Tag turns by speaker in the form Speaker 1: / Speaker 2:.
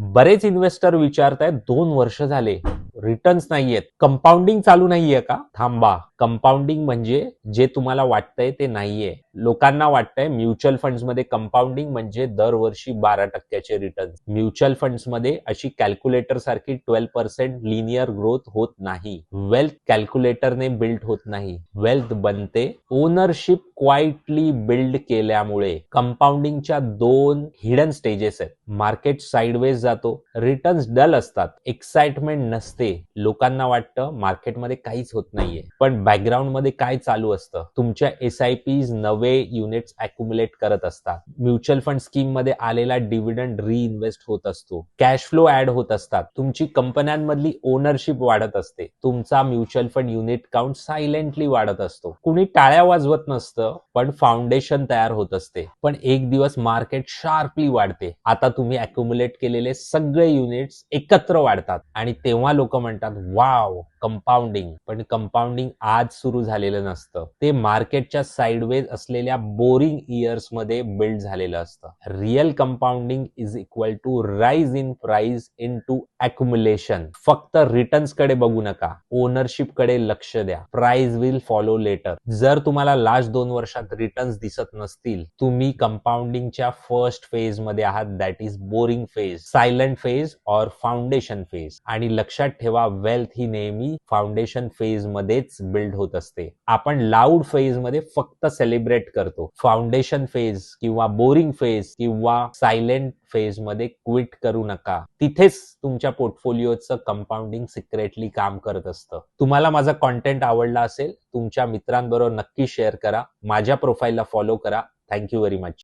Speaker 1: बरेच इन्व्हेस्टर विचारतायत 2 वर्ष झाले रिटर्न्स नाहीयेत, कंपाऊंडिंग चालू नाहीये का? थांबा, कंपाऊंडिंग म्हणजे जे तुम्हाला वाटतंय ते नाहीये. लोकांना वाटतंय म्युच्युअल फंड्स मध्ये कंपाऊंडिंग म्हणजे दरवर्षी 12% रिटर्न. म्युच्युअल फंड्स मध्ये अशी कॅल्क्युलेटर सारखी 12% लिनियर ग्रोथ होत नाही. वेल्थ कॅल्क्युलेटरने बिल्ड होत नाही, वेल्थ बनते ओनरशिप क्वाइटली बिल्ड केल्यामुळे. कंपाऊंडिंगच्या 2 हिडन स्टेजेस आहेत. मार्केट साइडवेज जातो, रिटर्न्स डल असतात, एक्साइटमेंट नसते, लोकांना वाटतं मार्केटमध्ये काहीच होत नाहीये. पण बॅकग्राऊंड मध्ये काय चालू असतं? तुमच्या SIPs नवे युनिट्स अक्युमुलेट करत असतात, म्युच्युअल फंड स्कीम मध्ये आलेला डिव्हिडंड रिइन्व्हेस्ट होत असतो, कॅश फ्लो ऍड होत असतात, तुमची कंपन्यांमधली ओनरशिप वाढत असते, तुमचा mutual fund unit count silently वाढत असतो. कुणी टाळ्या वाजवत नसतं, पण फाउंडेशन तयार होत असते. पण एक दिवस मार्केट शार्पली वाढते. आता तुम्ही अक्युमुलेट केलेले सगळे युनिट्स एकत्र वाढतात आणि तेव्हा लोक म्हणतात वाव कंपाऊंडिंग. पण कंपाऊंडिंग आज सुरू झालेलं नसतं, ते मार्केटच्या साइडवेज असलेल्या बोरिंग इयर्स मध्ये बिल्ड झालेलं असतं. Real compounding is equal to rise in price in to accumulation. फक्त रिटर्न्स कडे बघू नका, ओनरशिप कडे लक्ष द्या. Price will follow later. जर तुम्हाला लास्ट 2 वर्षात रिटर्न्स दिसत नसतील, तुम्ही कंपाऊंडिंगच्या फर्स्ट फेज मध्ये आहात, that is boring phase, silent phase और फाउंडेशन फेज. आणि लक्षात ठेवा, वेल्थ ही नेहमी फाउंडेशन फेज मध्येच बिल्ड होत असते. आपण लाऊड फेज मध्ये फक्त सेलिब्रेट करतो, फाउंडेशन फेज किंवा बोरिंग फेज किंवा सायलेंट फेज मध्ये क्विट करू नका. तिथेच तुमच्या पोर्टफोलिओचं कंपाऊंडिंग सिक्रेटली काम करत असतं. तुम्हाला माझा कॉन्टेंट आवडला असेल, तुमच्या मित्रांबरोबर नक्की शेअर करा, माझ्या प्रोफाईलला फॉलो करा. Thank you very much.